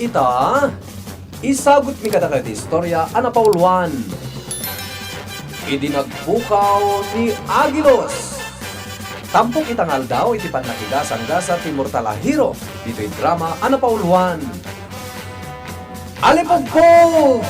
ita, isagot mi kadakit istorya ana pauluan. Idinagpukaw ni Agilos. Tampok itangal daw iti pannakigasang-gasa ti Mortalahiro. Dito'y drama ana pauluan. Alipogpog!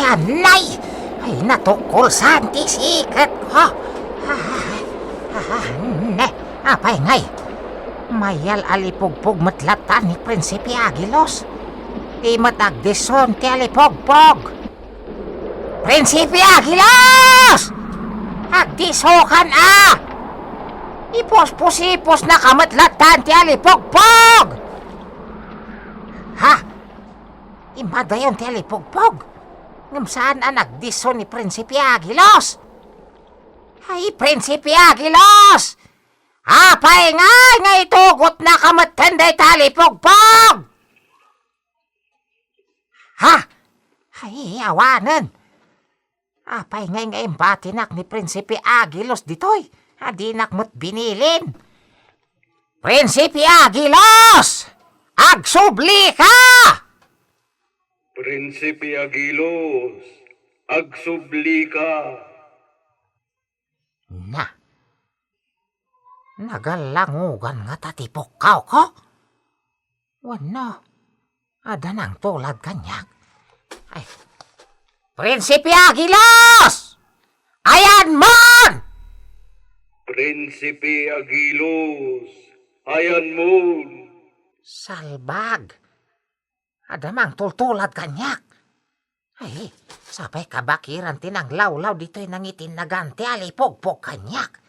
Anay! Ay, natukol sa antisikat ko. Apay ngay. Mayal alipugpog matlatan ni Prinsipe Agilos. Di matagdison ti alipugpog. Prinsipe Agilos! Agdisokan Ipos-pusipos na kamatlatan ti alipugpog. Ha? Imada yun ti alipugpog. Ngam saan nagdison ni Prinsipe Agilos? Ay, Prinsipe Agilos! Apay nga itugot na kamatanda itali pugpog! Ha? Ay, awanan. Apay nga imbatinak ni Prinsipe Agilos ditoy. Adinak mo't binilin. Prinsipe Agilos! Agsubli ka! Prinsipe Agilos, agsubli ka. Nagalangugan nga tatipukaw ko. Wano, ada nang tulad kanyak. Ay, Prinsipe Agilos! Ayan mon! Prinsipe Agilos, ayan mo. Salbag. Ada mang tultulad kanyak. Ay, sabay kabakiran tinang lawlaw dito'y nangitin na ganti alipogpog kanyak.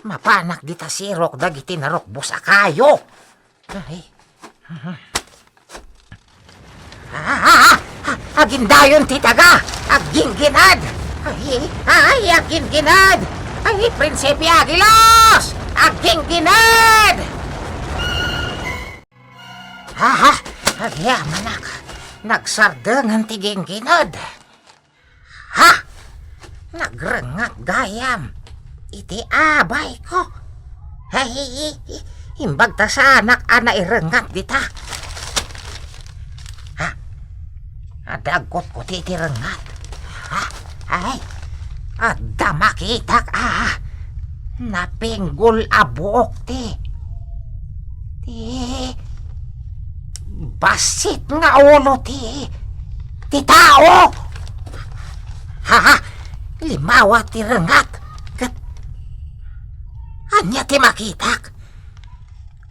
Mapanak dita sirok dagiti narok busa kayo. Ay. Agindayon ti taga. Agingginad. Ay, agingginad. Ay, Prinsipe Agilos. Agingginad. Manak. Nagsardangan ti gingginad. Ha? Nagrengat gayam. Iti abay ko. Ay, imbag ta sa anak-ana irengat dita. Ha? Adagot ko ti rengat. Ha? Ay, ada makitak napinggol abuok ti. Basit nga ulo ti tao. Limawa ti rengat. Anya ti makitak.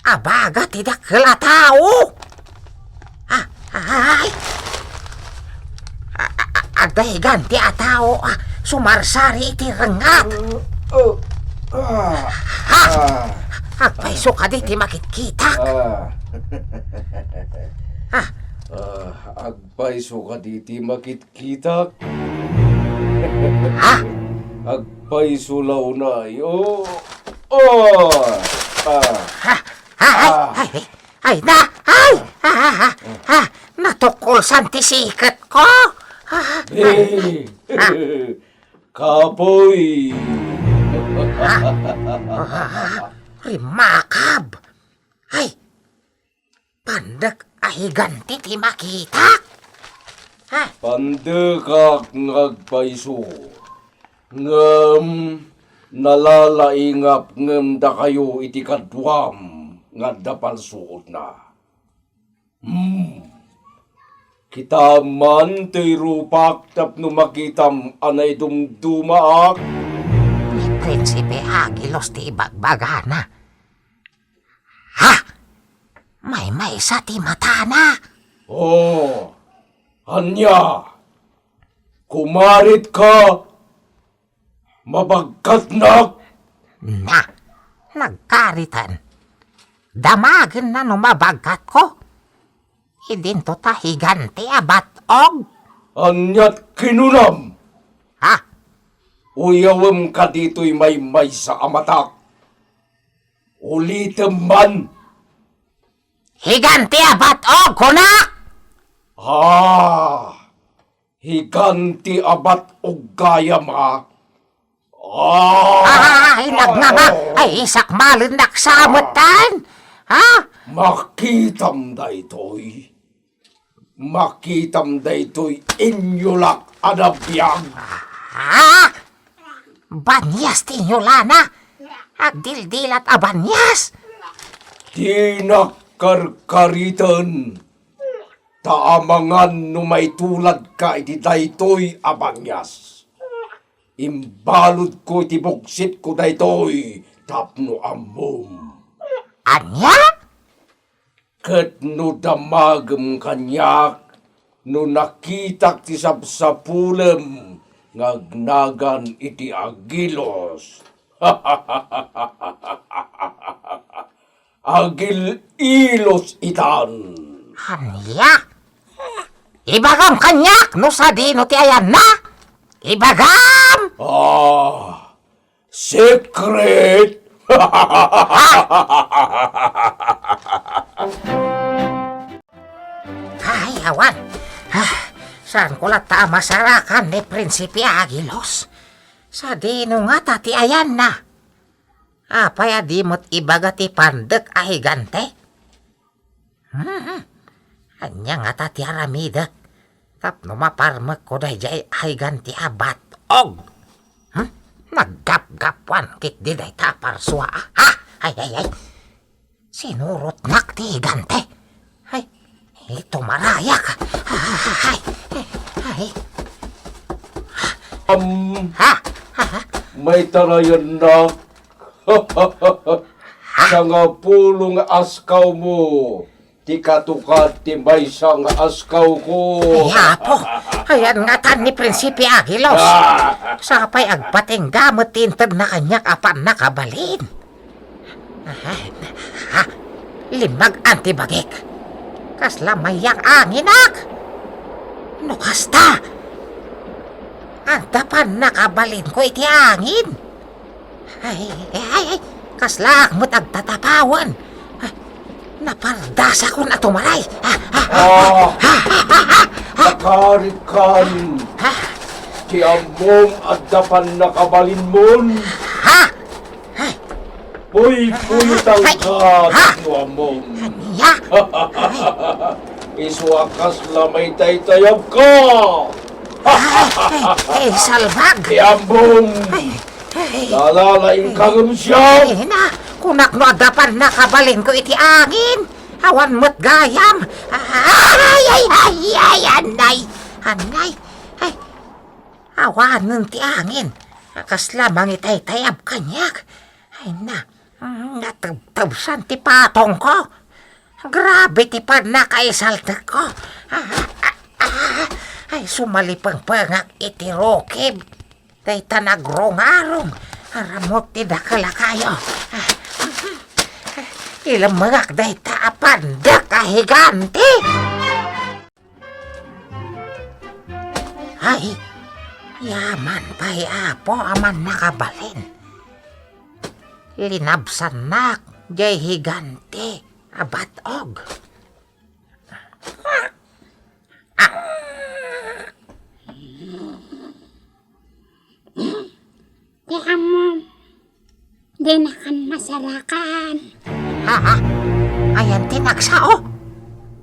Abaga ti dakla tao. Ay. Aday ganti a tao sumarsari ti rengat. Agpaiso ka di ti makitkitak. Agpaiso ka di ti makitkitak. Agpaiso law na yo. Natukol sa antisikat ko. Kapoy. Rimakab. Ay, pandak ahiganti ti makitak. Pandekak ngagpaiso. Ngem nalalaingap ngem da kayo iti kadwam nga dapal suot na. Kita man ti rupak tapno makitam anay dumdumaak. Ni Prinsipe Agilos ti ibagbagana. Ha? May sa ti matana. Anya, kumarit ka, mabagkat na. Nagkaritan. Damagin na numabagkat ko. Idin to tahiganti abatog. Anyat kinunam. Ha? Uyawem ka dito'y may sa amatak. Ulitem man. Higanti abatog ko na! Higanti abat og gayam ha. Ay, nagnama! Ay, isak malin naksamutan! Ha? Makitam daytoy. Makitam daytoy inyolak adabiyag. Ha? Banyas ti Yolana. Agdildilat a banyas. Di nakarkaritan. Taamangan no may tulad ka iti daytoy abanyas. Imbalod ko iti buksit ko daytoy tapno ammom. Anya? Ket no damagem kanyak no nakitak ti sapsapulem ngagnagan iti agilos. Agil ilos itan. Anya? Ibagam kanyak no sa dino ti ayan na. Ibagam! Secret! Ay, awan. Saan ko lata masarakan ni Prinsipe Agilos? Sa dino nga tati ayan na. Apay adimot ibaga ti pandek ahigante. Anya nga tati aramidak. Tapno maparmak ko day jay ahiganti abat. Og! Naggap-gapuan kit di day taparswa. Ha? Ay. Sinurot nak ti higante. Ay, ito marayak. Ay. Ha? May tarayan na. Sa nga pulong askaw mo. Di katukat ti may sang askaw ko. Ay, apo. Ayan nga tan ni Prinsipe Agilos. Sapay agpating gamot tintag na kanyak apan nakabalin. Ha? Limag antibagik. Kasla mayak anginak. No kasta. Antapan nakabalin ko iti angin. Ay. Kasla akmot agtatapawan. Napardasa ko na tumaray. Nakarikan. Ti among adapan nakabalin mon. Ha? Uy, puyutang ka. No among. Ya? Iswakas lamay taytayab ka. Ay, salbag. Ti among. Lalalaing kagam siya. Na, kunak no adapan nakabalin ko iti angin. Awan mo't gayam. Ay, anay. Ay, awanan ti angin. Akas lamang itay tayab kanyak. Ay na, natabsan ti patong ko. Grabe ti pa nakaisalta ko. Ay, sumalipang pangak iti rokib. Day tanagrong-arong. Aramot ti dakala kayo. Ilang mga day taapan dakahiganti. Ay, yaman pa'y apo aman nakabalin. Linabsan nak, jay higanti, abat og. Kaya mo, di na kan masarakan. Ha? Ayan tinagsao.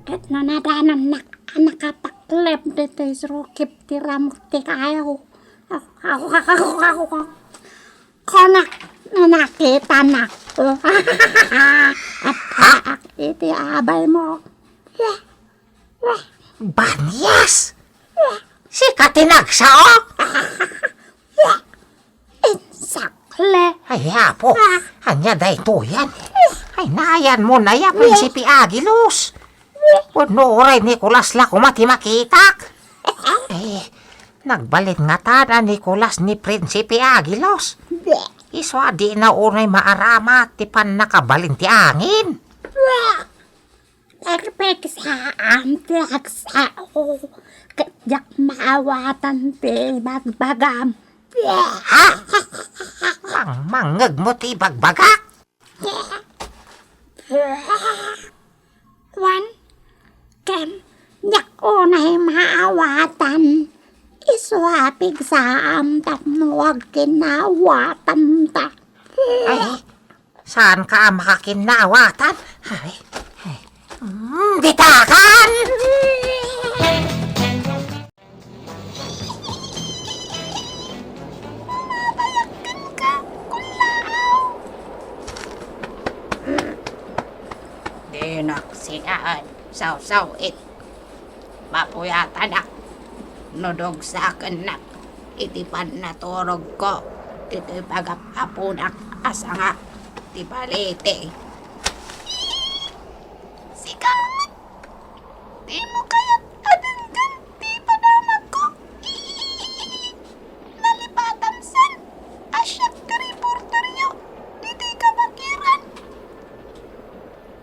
Kat no nadanon nakapaklep dito isrukip ti ramok ti kayo. Ako. Konak na nakita na ko. At iti abay mo. Banyas! Si katinagsao? Insakle. Ay, apo. Anya day to yan. Ay, nayan mo na ya, Prinsipe Agilos. Puno oray Nicolas la kumati makitak. Ay, nagbalit nga tada Nicolas ni Prinsipe Agilos. Iso di na unay maarama ti pan nakabalin ti angin. Perfect sa amtrak sao. Kajak maawatan ti bagbagam. Ha? Mangag mo ti bagbagak. Wan, kem, yak unay maawatan. Iswapig sa amtap mo wag kinawatan ta. Ay, Saan ka makakinawatan? Ay, bitakan! Dinak sinaan, saw it. Mapuyatan na. Nudog sa akin na. Itipan na turog ko. Iti pagapapunak asanga. Tipalite. Sikamot. Di mo kaya't adang ganti panamag ko. Nalipatan san. Asyak ka reporter nyo. Diti ka makiran.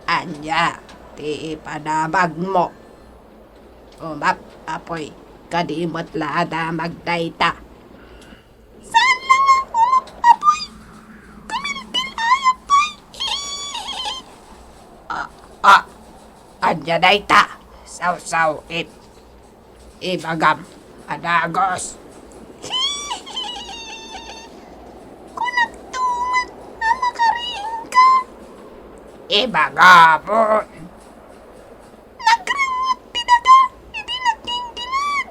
Anya, ti ipanamag mo. Umap, apoy, kadimot lada magdayta. Saan lang ako, apoy? Kumintil ayapay. Anya dayta. Saw it. Ibagam, adagos. Kunagtuman na makariing ka. Ibagapon. Nagrimot tinaga, iti nagkingkinan.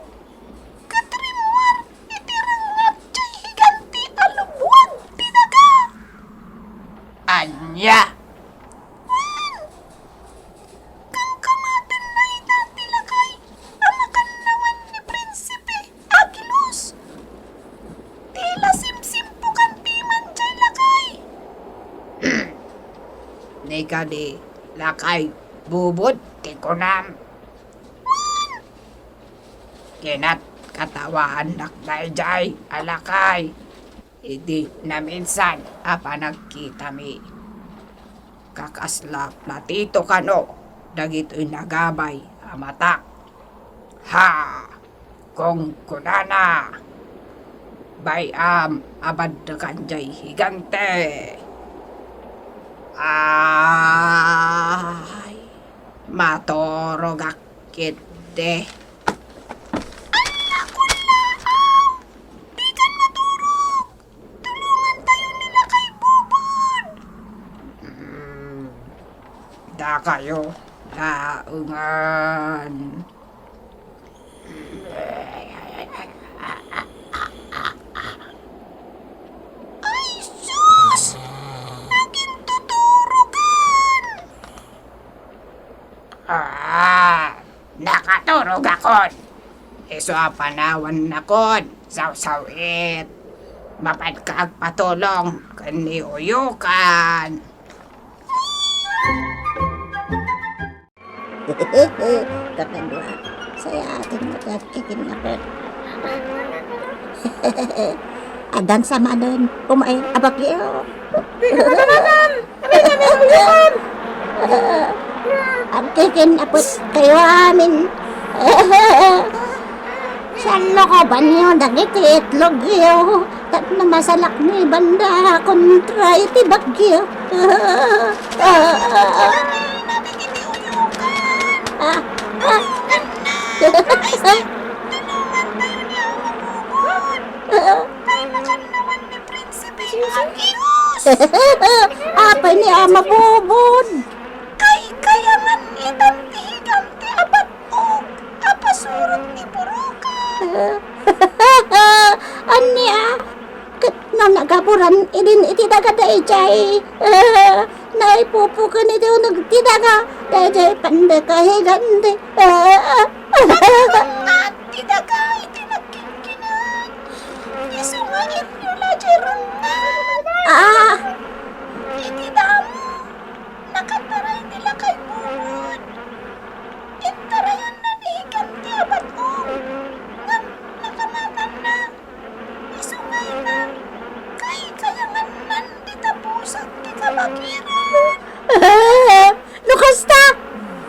Katrimuar, iti rangat jay higanti alubwag tinaga. Anya. Kang kamaten na itati lakay, amakan naman ni Prinsipe Agilos. Tila simsimpukan piman jay lakay. Nika di lakay bubod ti kunam. Kinat katawaan nakdayjay alakay. Idi na minsan apa nagkita mi. Kakasla platito kano. Dagito'y nagabay amatak. Ha! Kung kunana. Bayam abad na kanjay higante. Ay, matorogak kite. Anak ko lang! Di kan maturog! Tulungan tayo nila kay Bubod! Da kayo, laungan. Ay, sus! Naging tuturugan! Nakaturog akon. Iso panawan na kon. Saw-sawit. Mapad kag patulong. Kani uyukan. Kakadwa, saya ating magkakikin na po. Adan sama doon, umay, abagyo. Ang kikin na po kayo amin. Salo ko ba niyo dagiti itlog yo? Tat na masalak ni banda kontra iti bagyo. Apa ni ama bubod? Kayangan itan tihigan ti abat og apasurot ni burukan. Anya, kat na nagapuran idin iti daga dayjay. Naipupukan iti unag ti daga dayjay pandakahigan ti. At tidaga iti nagkingkinan. Isungangin nyo la jerongan. Iti damo. Nakataray nila kay Bubod. Intarayan na nihigan ti abat og. Ngam nakamatan na. Isungay na. Kayangan man di tapusan ti kabagiran.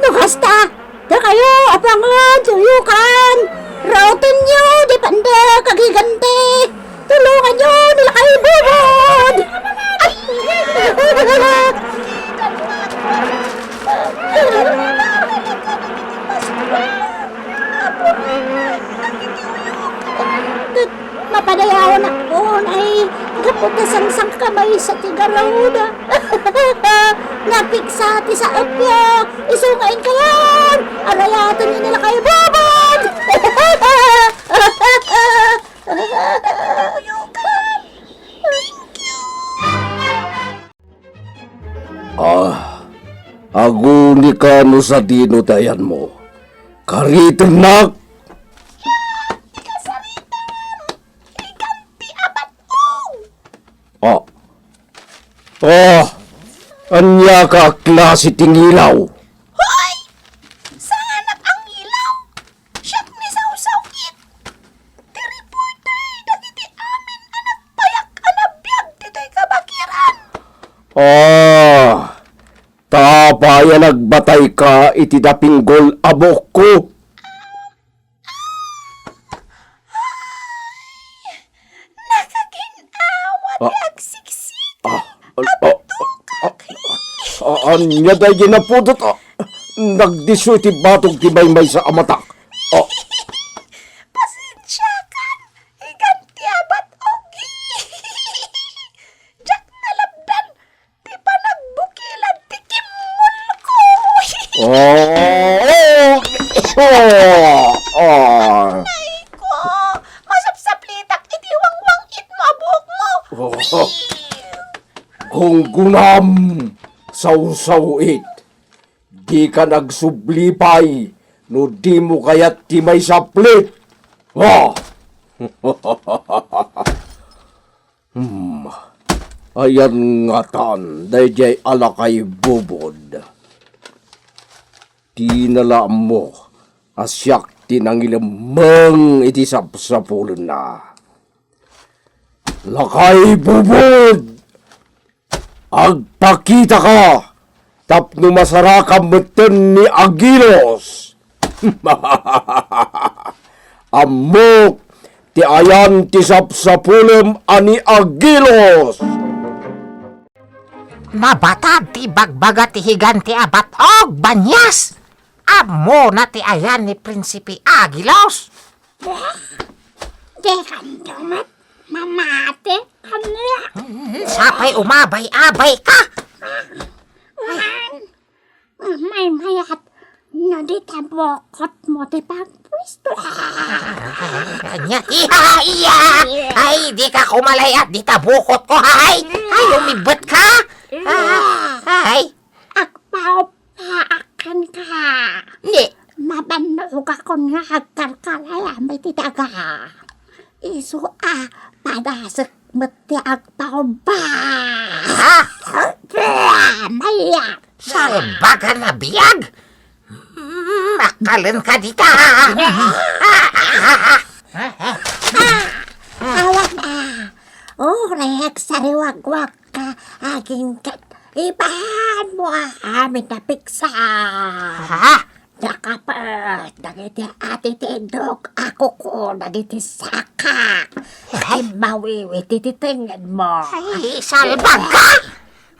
Nukasta, da kayo abangan tuyukan. Rautin nyo di panda kagigante. Tulungan nyo nila kay Bubod. Mapadayawan ako ay Kaputasan sang kamay sa tigarawda. Napiksa ti sa apya. Isungain kayan. Arayatan niya nila kay Bobod. Aguni ka no sa dinutayan mo. Kariternak! Anya ka klase tingilaw. Hoy! Sanganak ang ilaw! Siyak ni sausawit! Tiripoy-tay, dagiti amin anak payak anabiyag dito'y kabakiran! Tapaya nagbatay ka iti dapinggol abok ko. Nakaginawa di agsiksik! Anya day ginapudot. Nagdiso iti batog ti baymay sa amatak. Pasensya kan! Iganti abat ogi! Diyak nalabdan! Di pa nagbukilan ti kimul ko! Ay ko! Masapsaplitak iti wangwang it mo abok mo! Kung gunam saw-sawit, di ka nagsublipay, no di mo kaya't ti may saplit. Ayan nga tan, dayjay alakay bubod. Tinala mo, asyak tinangilamang iti sapsapulon na. Lakay bubod! Agpakita ka! Tapno masarakam meten ni Agilos! Amok! Ti ayan ti sapsapulem ani Agilos! Mabatad ti bagbaga ti higanti abat og banyas. Amo na ti ayan ni Prinsipi Agilos. Di kandumat. Mamate kanila. Sapay umabay-abay ka. May mayat. No di tabokot mo ti pagpwisto. Kanya, iya. Ay, di ka kumalay at di tabukot ko, hay. Ay, umibot ka. Ay, Akpaw paakan ka. ni. Mabanog ako nga agkarkalaya may titaga. Isu padasek meti agpaw ba. Ha? Mayat. Salbaga na biyag. Makalan ka dita. Awan Rek, sariwagwag ka. Aging kat. Ibahan mo amin na piksa. Ha? Nakapet, nagiti ati tindog. Ako ko nagiti saka. Ay, mawiwi tititingin mo. Ay, salbag ka.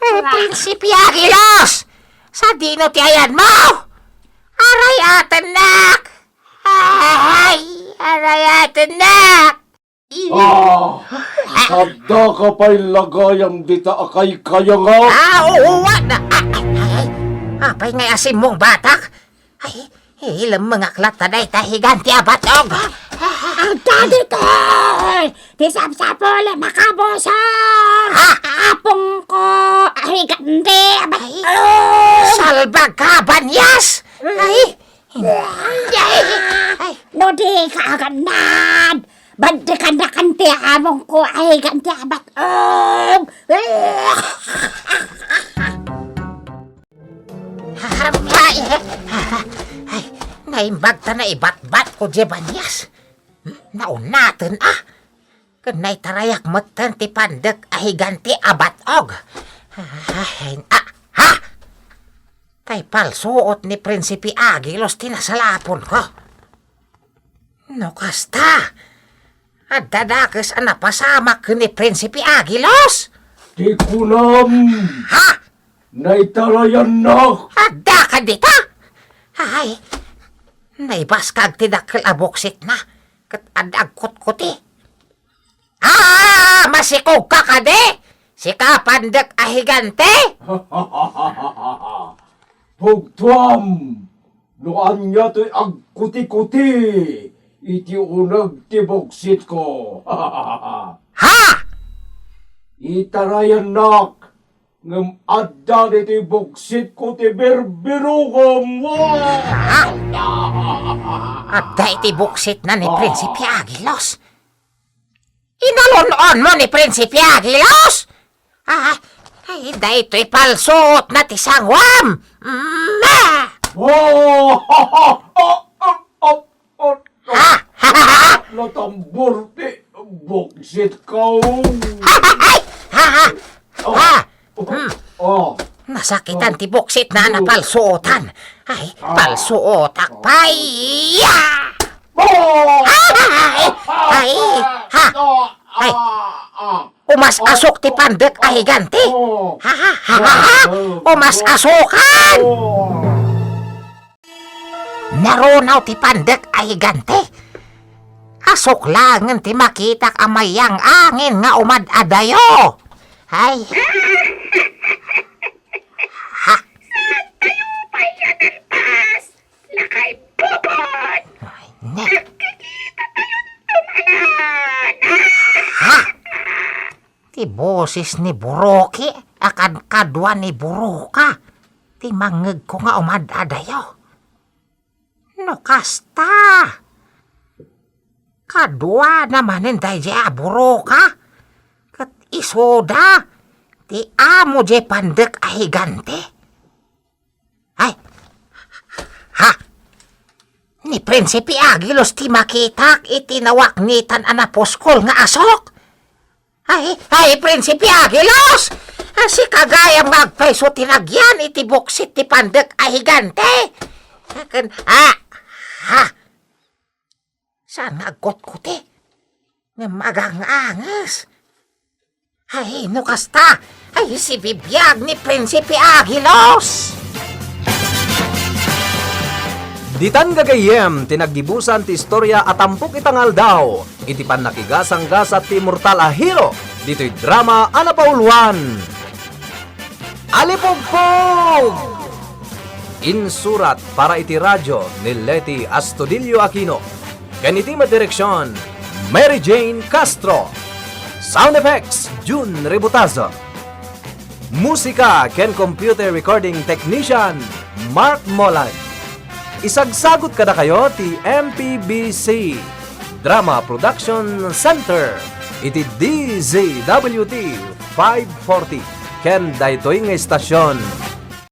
Prinsipi Agilos. Sa dino ti ayan mo. Aray atin nak. Ay, aray atin nak. Kada ka pa'y lagayam dita akay kaya nga. Oo, na. Ay, apay ngay asim mong batak. Ay, ilang mga klat taday tahigan ti abatog. Ang dadi ko! Tisap-sapol, makabosong! Apong ko! Ay, gandi! Salbag ka, banyas! Ay! Ay, no di ka agandan! Bandi ka na kanti among ko! Ay, gandi abatog! Ay, naimbag ta na ibat-bat ko di banyas. Naunatin Kanay tarayak matan ti pandek ahiganti abatog. Ha? Kay palsuot ni Prinsipi Agilos tinasalapon ko. No kasta. At dadakes napasamak ni Prinsipi Agilos. Di kunam. Ha? Naitarayan na. Adda ka dita? Ay, naibaskag ti dakkel aboksit na. Kat adag kuti. Masikog ka kade! Si Kapandak ahigante! Pugtuam! Noan niya to'y agkuti-kuti! Iti unag tiboksit ko! Ha! Itarayan nak! Ngam adda ni tiboksit ko ti berbirugam! At da iti buksit na ni Prinsipe Agilos. Inalon-on mo ni Prinsipe Agilos? Ay, da ito'y palsuot na ti sangwam! Natambor ti boksit ko! Nasakitan ti buksit na napalsuotan. Ay, palsuotak pay! Ay, umas asok ti Pandak ahigante. Umas asokan! Narunaw ti Pandak ahigante. Asok langan ti makitak amayang angin nga umad-adayo. Ay. Lakay bubon! Ay, ne. Ha? Ti boses ni Buroki, akan kadwa ni Buroka. Ti mangeg ko nga umad-adayo. No kasta. Kadwa namanen day je Buroka. Kat isoda. Ti amo je Pandak ahigante. Ay. Ha? Ni Prinsipe Agilos ti makitak itinawak ni tan anaposkol nga asok. Ay, Prinsipe Agilos! Si kagayam magpaiso tinagyan iti buksit ti Pandak ahigante. Saan nagkot-kuti? Nga magang-angas. Ay, no kasta. Ay, si bibiyag ni Prinsipe Agilos. Ditan gagayem, tinagdibusan ti istorya at tampok itangal daw. Iti panakigasang gasat ti mortal a hero. Dito'y drama anapauluan. Alipugpug! Insurat para iti radyo ni Leti Astudillo Aquino. Ganiti madireksyon, Mary Jane Castro. Sound effects, June Rebutazo. Musika ken computer recording technician, Mark Molay. Isagsagot kada kayo ti MPBC Drama Production Center. Iti DZWT 540 ken daytoy nga istasyon